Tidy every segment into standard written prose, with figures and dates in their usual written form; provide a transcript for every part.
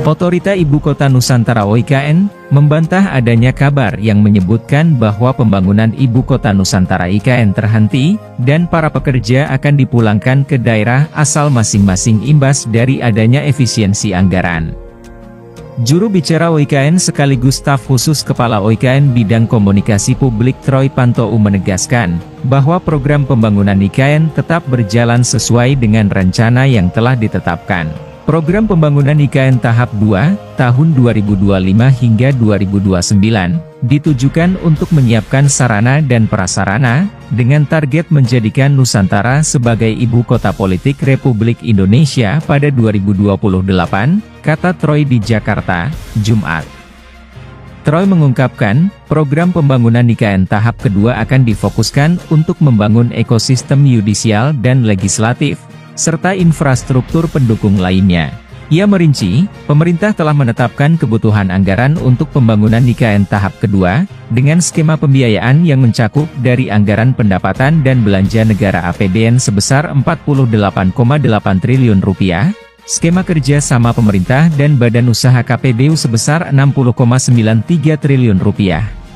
Otorita Ibu Kota Nusantara (OIKN) membantah adanya kabar yang menyebutkan bahwa pembangunan Ibu Kota Nusantara (IKN) terhenti, dan para pekerja akan dipulangkan ke daerah asal masing-masing imbas dari adanya efisiensi anggaran. Juru bicara OIKN sekaligus staf khusus Kepala OIKN Bidang Komunikasi Publik Troy Pantou menegaskan, bahwa program pembangunan IKN tetap berjalan sesuai dengan rencana yang telah ditetapkan. Program pembangunan IKN tahap 2, tahun 2025 hingga 2029, ditujukan untuk menyiapkan sarana dan prasarana, dengan target menjadikan Nusantara sebagai ibu kota politik Republik Indonesia pada 2028, kata Troy di Jakarta, Jumat. Troy mengungkapkan, program pembangunan IKN tahap kedua akan difokuskan untuk membangun ekosistem yudisial dan legislatif, serta infrastruktur pendukung lainnya. Ia merinci, pemerintah telah menetapkan kebutuhan anggaran untuk pembangunan IKN tahap kedua, dengan skema pembiayaan yang mencakup dari anggaran pendapatan dan belanja negara APBN sebesar Rp48,8 triliun, skema kerja sama pemerintah dan badan usaha KPBU sebesar Rp60,93 triliun,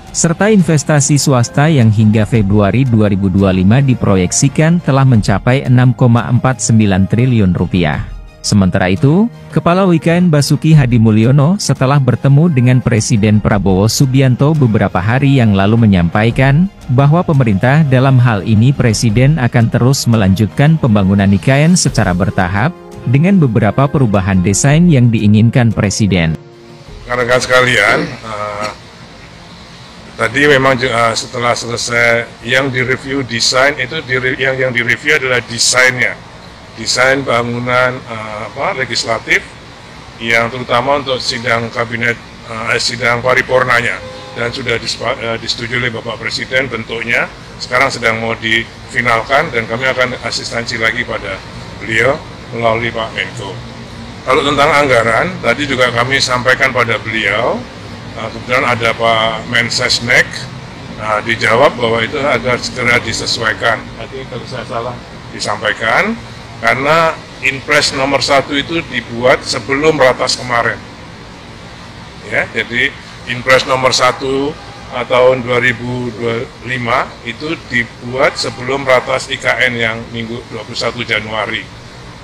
serta investasi swasta yang hingga Februari 2025 diproyeksikan telah mencapai Rp6,49 triliun. Sementara itu, Kepala OIKN Basuki Hadi Mulyono setelah bertemu dengan Presiden Prabowo Subianto beberapa hari yang lalu menyampaikan, bahwa pemerintah dalam hal ini Presiden akan terus melanjutkan pembangunan IKN secara bertahap, dengan beberapa perubahan desain yang diinginkan Presiden. Rekan-rekan sekalian, tadi memang setelah selesai yang direview desain itu yang direview adalah desainnya, desain bangunan legislatif yang terutama untuk sidang kabinet, sidang paripurnanya, dan sudah disetujui oleh Bapak Presiden bentuknya. Sekarang sedang mau difinalkan dan kami akan asistensi lagi pada beliau melalui Pak Menko. Kalau tentang anggaran, tadi juga kami sampaikan pada beliau. Kemudian ada Pak Mensesnek, dijawab bahwa itu agar segera disesuaikan. Tadi kalau saya salah disampaikan, karena Inpres nomor 1 itu dibuat sebelum ratas kemarin. Ya, jadi Inpres nomor 1 tahun 2025 itu dibuat sebelum ratas IKN yang minggu 21 Januari.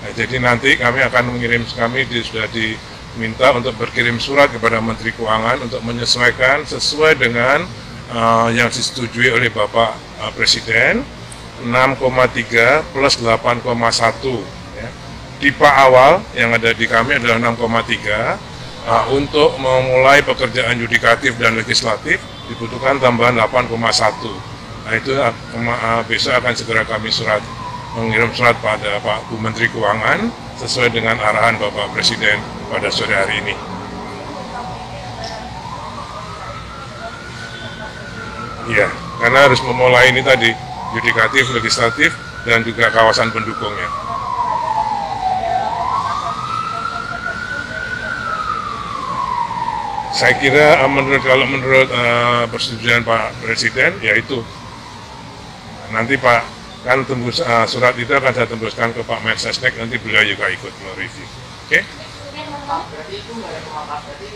Nah, jadi nanti kami akan sudah diminta untuk berkirim surat kepada Menteri Keuangan untuk menyesuaikan sesuai dengan yang disetujui oleh Bapak Presiden, 6,3 plus 8,1. Ya. Tipe awal yang ada di kami adalah 6,3. Untuk memulai pekerjaan yudikatif dan legislatif dibutuhkan tambahan 8,1. Nah, itu besok akan segera kami mengirim surat pada Pak Bu Menteri Keuangan sesuai dengan arahan Bapak Presiden pada sore hari ini. Iya, karena harus memulai ini tadi, yudikatif, legislatif, dan juga kawasan pendukungnya. Saya kira kalau menurut persetujuan Pak Presiden, yaitu nanti Pak kan tembus surat itu akan saya tembuskan ke Pak Mensesnek, nanti beliau juga ikut mereview. Oke? Berarti itu nggak ada pemangkasan, berarti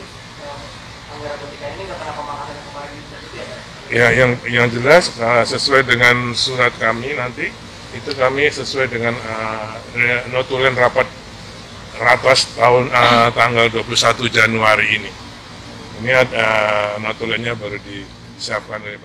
anggaran IKN ini nggak pernah pemangkasan yang kemarin itu ya? Ya, yang jelas sesuai dengan surat kami nanti, itu kami sesuai dengan notulen rapat ratas tanggal 21 Januari ini. Ini notulennya baru disiapkan oleh